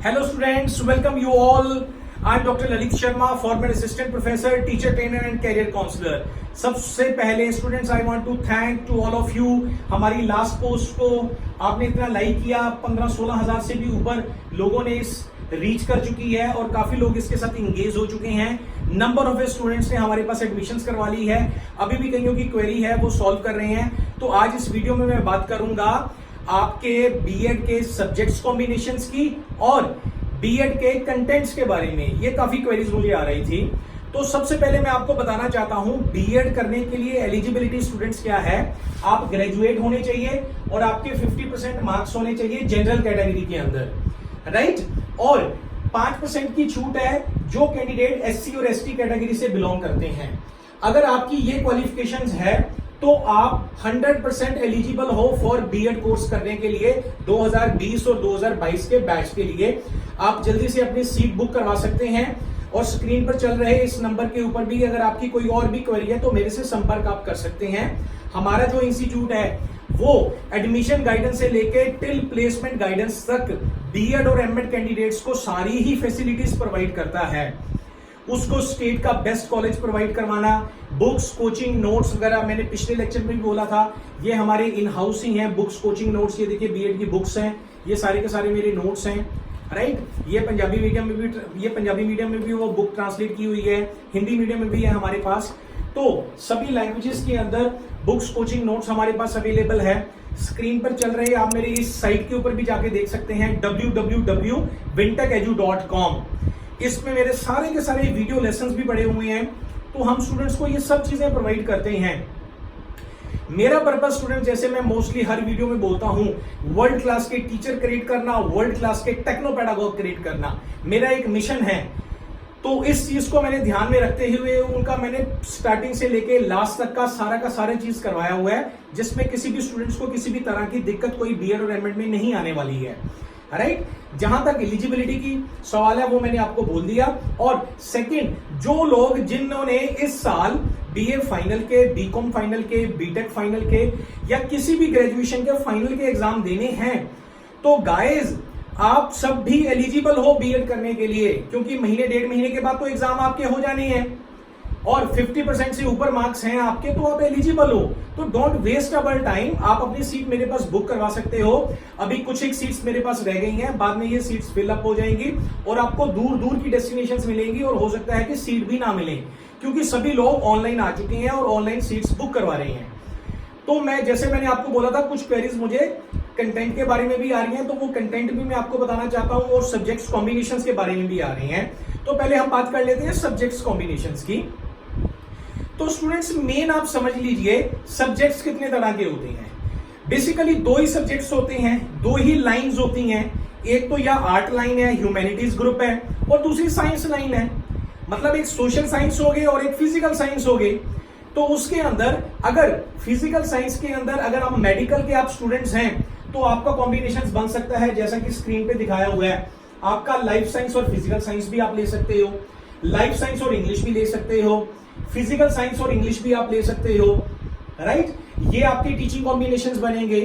Hello students, welcome you all. I'm Dr. Lalit Sharma, former assistant professor, teacher trainer and career counselor. सबसे पहले students I want to thank to all of you. हमारी last post को आपने इतना like किया, 15-16 हजार से भी ऊपर लोगों ने इस रीच कर चुकी है और काफी लोग इसके साथ इंगेज हो चुके हैं. नंबर ऑफ स्टूडेंट्स ने हमारे पास एडमिशंस करवा ली है. अभी भी कईयों की क्वेरी है वो सॉल्व कर रहे हैं. तो आज इस वीडियो में मैं बात करूंगा आपके बीएड के सब्जेक्ट्स कॉम्बिनेशंस की और बीएड के कंटेंट्स के बारे में. ये काफी क्वेरीज मुझे आ रही थी. तो सबसे पहले मैं आपको बताना चाहता हूं बीएड करने के लिए एलिजिबिलिटी स्टूडेंट्स क्या है. आप ग्रेजुएट होने चाहिए और आपके 50% मार्क्स होने चाहिए जनरल कैटेगरी के अंदर, राइट. और 5% की छूट है जो कैंडिडेट एससी और एसटी कैटेगरी से बिलोंग करते हैं. अगर आपकी ये क्वालिफिकेशंस है तो आप 100% एलिजिबल हो फॉर बीएड कोर्स करने के लिए 2020 और 2022 के बैच के लिए. आप जल्दी से अपनी सीट बुक करवा सकते हैं और स्क्रीन पर चल रहे इस नंबर के ऊपर भी अगर आपकी कोई और भी क्वेरी है तो मेरे से संपर्क आप कर सकते हैं. हमारा जो इंस्टीट्यूट है वो एडमिशन गाइडेंस से लेके टिल प्लेसमेंट गाइडेंस तक बीएड और एमएड कैंडिडेट्स को सारी ही फैसिलिटीज प्रोवाइड करता है. उसको स्टेट का बेस्ट कॉलेज प्रोवाइड करवाना, बुक्स, कोचिंग, नोट्स वगैरह. मैंने पिछले लेक्चर में भी बोला था ये हमारे इन हाउस ही हैं बुक्स, कोचिंग, नोट्स. ये देखिए बीएड की बुक्स हैं, ये सारे के सारे मेरे नोट्स हैं, राइट. ये पंजाबी मीडियम में भी वो बुक ट्रांसलेट की हुई है, हिंदी मीडियम में भी है हमारे पास. तो सभी लैंग्वेजेस के अंदर बुक्स, कोचिंग, नोट्स हमारे पास अवेलेबल है. स्क्रीन पर चल रहे आप मेरी इस साइट के ऊपर भी जाके देख सकते हैं www.vintechedu.com. इसमें मेरे सारे के सारे वीडियो लेसन्स भी पड़े हुए हैं. तो हम स्टूडेंट्स को ये सब चीजें प्रोवाइड करते हैं. मेरा पर्पस स्टूडेंट, जैसे मैं मोस्टली हर वीडियो में बोलता हूं, वर्ल्ड क्लास के टीचर क्रिएट करना, वर्ल्ड क्लास के टेक्नोपेडागॉग क्रिएट करना मेरा एक मिशन है. तो इस चीज को मैंने ध्यान में रखते हुए उनका मैंने स्टार्टिंग से लेके लास्ट तक का सारा चीज करवाया हुआ है, जिसमें किसी भी स्टूडेंट्स को किसी भी तरह की दिक्कत कोई बीएड और एमएड में नहीं आने वाली है, राइट. जहां तक एलिजिबिलिटी की सवाल है वो मैंने आपको बोल दिया. और सेकंड, जो लोग जिन्होंने इस साल बीए फाइनल के, बीकॉम फाइनल के, बीटेक फाइनल के या किसी भी ग्रेजुएशन के फाइनल के एग्जाम देने हैं, तो गाइस आप सब भी एलिजिबल हो बीएड करने के लिए, क्योंकि महीने 1.5 महीने के बाद तो एग्जाम आपके हो जाने हैं और 50% से ऊपर मार्क्स हैं आपके, तो आप एलिजिबल हो. तो डोंट वेस्ट अवर टाइम. आप अपनी सीट मेरे पास बुक करवा सकते हो. अभी कुछ एक सीट्स मेरे पास रह गई हैं, बाद में ये सीट्स फिल अप हो जाएंगी और आपको दूर दूर की डेस्टिनेशंस मिलेंगी और हो सकता है कि सीट भी ना मिले, क्योंकि सभी लोग ऑनलाइन आ चुके हैं और ऑनलाइन सीट्स बुक करवा रहे हैं. तो मैंने आपको बोला था कुछ क्वेरीज मुझे कंटेंट के बारे में भी आ रही हैं, तो वो कंटेंट भी मैं आपको बताना चाहता हूं और सब्जेक्ट्स कॉम्बिनेशंस के बारे में भी आ रही हैं. तो पहले हम बात कर लेते हैं सब्जेक्ट्स कॉम्बिनेशंस की. तो स्टूडेंट्स मेन आप समझ लीजिए सब्जेक्ट्स कितने तरह के होते हैं. बेसिकली 2 ही सब्जेक्ट्स होते हैं, 2 ही लाइंस होती हैं. एक तो या आर्ट लाइन है, ह्यूमैनिटीज ग्रुप है, और दूसरी साइंस लाइन है. मतलब एक सोशल साइंस हो गई और एक फिजिकल साइंस हो गई. तो उसके अंदर अगर फिजिकल साइंस के अंदर अगर आप मेडिकल के आप स्टूडेंट्स हैं तो आपका कॉम्बिनेशन बन सकता है जैसा कि स्क्रीन पे दिखाया हुआ है. आपका लाइफ साइंस और फिजिकल साइंस भी आप ले सकते हो, लाइफ साइंस और इंग्लिश भी ले सकते हो, फिजिकल साइंस और इंग्लिश भी आप ले सकते हो, राइट. ये आपके टीचिंग कॉम्बिनेशंस बनेंगे.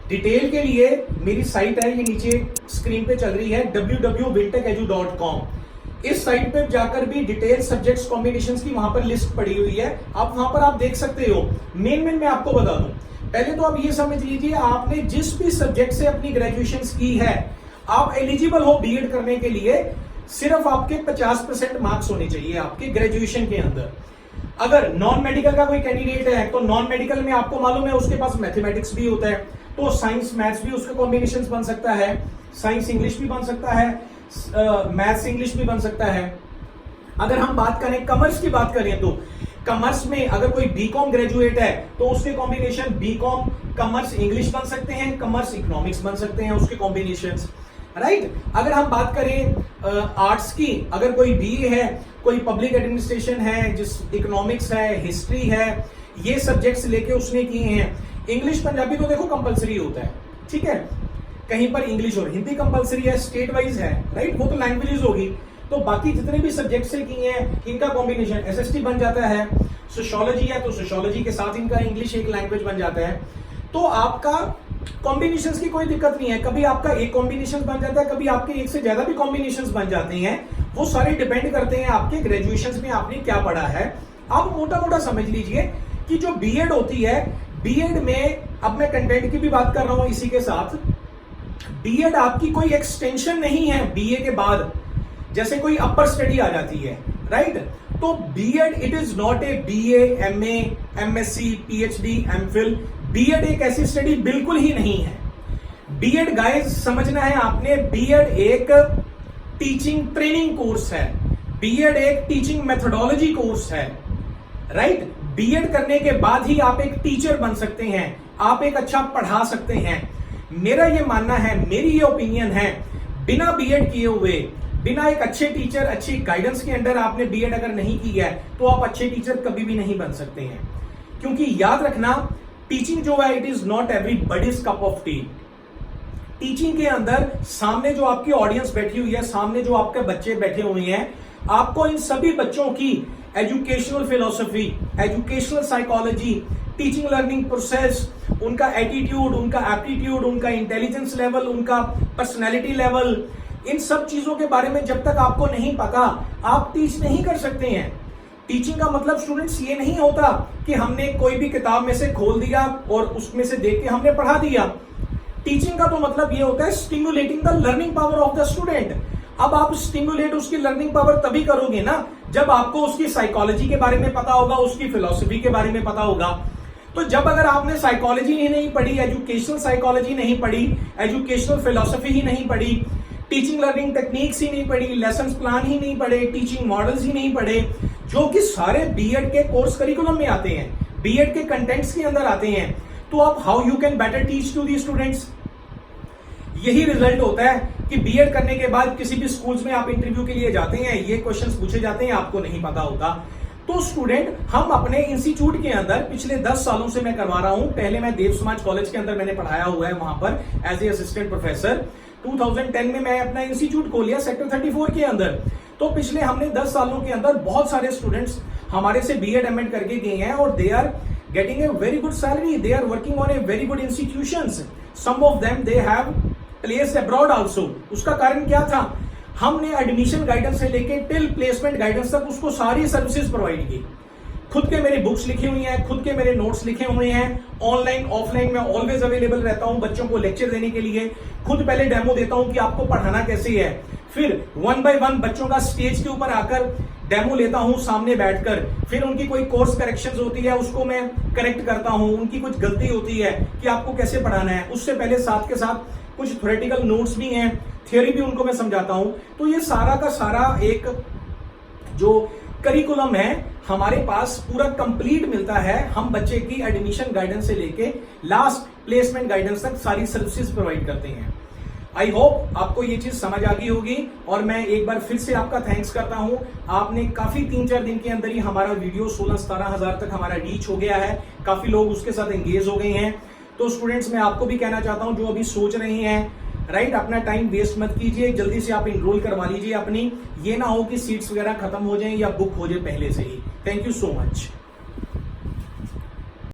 डिटेल के लिए मेरी साइट है, ये नीचे स्क्रीन पे चल रही है, www.vintechedu.com. इस साइट पे जाकर भी डिटेल सब्जेक्ट्स कॉम्बिनेशंस की वहां पर लिस्ट पड़ी हुई है. आप वहां पर आप देख सकते हो. मेन मैं आपको बता दूं, पहले तो आप ये समझ लीजिए आपने जिस भी सब्जेक्ट से अपनी ग्रेजुएशन की है आप एलिजिबल हो बीएड करने के लिए. सिर्फ आपके 50% मार्क्स होने चाहिए आपके ग्रेजुएशन के अंदर. अगर नॉन मेडिकल का कोई कैंडिडेट है तो नॉन मेडिकल में आपको मालूम है उसके पास मैथमेटिक्स भी होता है, तो साइंस मैथ्स भी उसका कॉम्बिनेशन बन सकता है, साइंस इंग्लिश भी बन सकता है, मैथ्स इंग्लिश भी बन सकता है. अगर हम बात करें कॉमर्स की बात करें तो कॉमर्स में अगर कोई बीकॉम ग्रेजुएट है तो उसके कॉम्बिनेशन बीकॉम कॉमर्स इंग्लिश बन सकते हैं, कॉमर्स इकोनॉमिक्स बन सकते हैं उसके कॉम्बिनेशंस, राइट. अगर हम बात करें आर्ट्स की, अगर कोई बीए है, कोई पब्लिक एडमिनिस्ट्रेशन है, जिस इकोनॉमिक्स है, हिस्ट्री है, ये सब्जेक्ट्स लेके उसने किए हैं. इंग्लिश पंजाबी तो देखो कंपलसरी होता है, ठीक है. कहीं पर इंग्लिश और हिंदी कंपलसरी है, स्टेट वाइज है, राइट. वो तो लैंग्वेजेस होगी. तो बाकी जितने भी सब्जेक्ट से किए हैं इनका कॉम्बिनेशन एसएसटी बन जाता है. सोशियोलॉजी है तो सोशियोलॉजी के साथ इनका इंग्लिश एक लैंग्वेज बन जाता है. तो आपका कॉम्बिनेशंस की कोई दिक्कत नहीं है, कभी आपका एक कॉम्बिनेशन बन जाता है, कभी आपके एक से ज्यादा भी कॉम्बिनेशंस बन जाते हैं। वो सारे डिपेंड करते हैं आपके ग्रेजुएशन में आपने क्या पढ़ा है। आप मोटा मोटा समझ लीजिए कि जो बीएड होती है, बीएड में अब मैं कंटेंट की भी बात कर रहा हूं इसी के साथ, बीएड आपकी कोई एक्सटेंशन नहीं है बीए के बाद, जैसे कोई अपर स्टडी आ जाती है, राइट। तो BEd it is not a BA, MA, MSc, PhD, MPhil. BEd एक ऐसी स्टडी बिल्कुल ही नहीं है। बीएड गाइस समझना है आपने, बीएड एक टीचिंग ट्रेनिंग कोर्स है, बीएड एक टीचिंग मेथोडोलॉजी कोर्स है, राइट। बीएड करने के बाद ही आप एक टीचर बन सकते हैं, आप एक अच्छा पढ़ा सकते हैं। मेरा ये मानना है, मेरी ये ओपिनियन है, बिना बीएड किए हुए, बिना एक अच्छे टीचर, अच्छी गाइडेंस के अंडर आपने बीएड अगर नहीं की है तो आप अच्छे टीचर कभी भी नहीं बन सकते हैं। क्योंकि याद रखना, टीचिंग जो है it is not everybody's cup of T. Teaching के अंदर सामने जो आपकी ऑडियंस बैठी हुई है, सामने जो आपके बच्चे बैठे हुए हैं, आपको इन सभी बच्चों की educational philosophy, educational psychology, teaching learning process, उनका एटीट्यूड, उनका एप्टीट्यूड, उनका इंटेलिजेंस लेवल, उनका पर्सनैलिटी लेवल, इन सब चीजों के बारे में जब तक आपको नहीं पता, आप टीच नहीं कर सकते हैं। टीचिंग का मतलब स्टूडेंट्स ये नहीं होता कि हमने कोई भी किताब में से खोल दिया और उसमें से देख के हमने पढ़ा दिया। टीचिंग का तो मतलब ये होता है stimulating the learning power of the student. अब आप स्टिमुलेट उसकी लर्निंग पावर तभी करोगे ना जब आपको उसकी साइकोलॉजी के बारे में पता होगा, उसकी फिलॉसफी के बारे में पता होगा। तो जब अगर आपने साइकोलॉजी ही नहीं पढ़ी, एजुकेशनल साइकोलॉजी नहीं पढ़ी, एजुकेशनल फिलॉसफी ही नहीं पढ़ी, टीचिंग लर्निंग टेक्निक्स ही नहीं पढ़ी, लेसन प्लान ही नहीं पढ़े, टीचिंग मॉडल्स ही नहीं पढ़े, जो कि सारे बीएड के कोर्स करिकुलम में आते हैं, बीएड के कंटेंट्स के अंदर आते हैं, तो आप how you can better teach to the students. यही रिजल्ट होता है कि बीएड करने के बाद किसी भी स्कूल्स में आप इंटरव्यू के लिए जाते हैं, ये क्वेश्चंस पूछे जाते हैं, आपको नहीं पता होता। तो स्टूडेंट, हम अपने इंस्टीट्यूट के अंदर पिछले 10 सालों से मैं करवा रहा हूं। पहले मैं देव समाज कॉलेज के अंदर मैंने पढ़ाया हुआ है, वहां पर एज ए असिस्टेंट प्रोफेसर। 2010 में मैं अपना इंस्टीट्यूट खोलिया सेक्टर 34 के अंदर। तो पिछले हमने 10 सालों के अंदर बहुत सारे स्टूडेंट्स हमारे से बीएड एमएड करके गए हैं और they are getting a very good salary, they are working on a very good institutions, some of them they have placed abroad also. उसका कारण क्या था? हमने एडमिशन गाइडेंस से लेके टिल प्लेसमेंट गाइडेंस तक उसको सारी सर्विसेज प्रोवाइड की। खुद के मेरी बुक्स लिखी हुई हैं, खुद के मेरे नोट्स लिखे हुए हैं, ऑनलाइन ऑफलाइन में ऑलवेज अवेलेबल रहता हूं बच्चों को लेक्चर देने के लिए। खुद पहले डेमो देता हूं कि आपको पढ़ाना कैसे है, फिर 1 by 1 बच्चों का स्टेज के ऊपर आकर डेमो लेता हूं सामने बैठकर, फिर उनकी कोई कोर्स करेक्शंस होती है उसको मैं करेक्ट करता हूं, उनकी कुछ गलती होती है कि आपको कैसे पढ़ाना है, उससे पहले साथ के साथ कुछ थ्योरेटिकल नोट्स भी हैं, थियोरी भी उनको मैं समझाता हूं। तो ये सारा का सारा एक जो करिकुलम है हमारे पास पूरा कंप्लीट मिलता है। हम बच्चे की एडमिशन गाइडेंस से लेके लास्ट प्लेसमेंट गाइडेंस तक सारी सर्विसेज प्रोवाइड करते हैं। आई होप आपको ये चीज समझ आ गई होगी और मैं एक बार फिर से आपका थैंक्स करता हूं। आपने काफी 3-4 दिन के अंदर ही हमारा वीडियो 16-17 हजार तक हमारा रीच हो गया है, काफी लोग उसके साथ एंगेज हो गए हैं। तो स्टूडेंट्स, मैं आपको भी कहना चाहता हूं जो अभी सोच रहे हैं, राइट, अपना टाइम वेस्ट मत कीजिए, जल्दी से आप इनरोल करवा लीजिए अपनी। ये ना हो कि सीट्स वगैरह खत्म हो जाएं या बुक हो जाए पहले से ही। Thank you so much.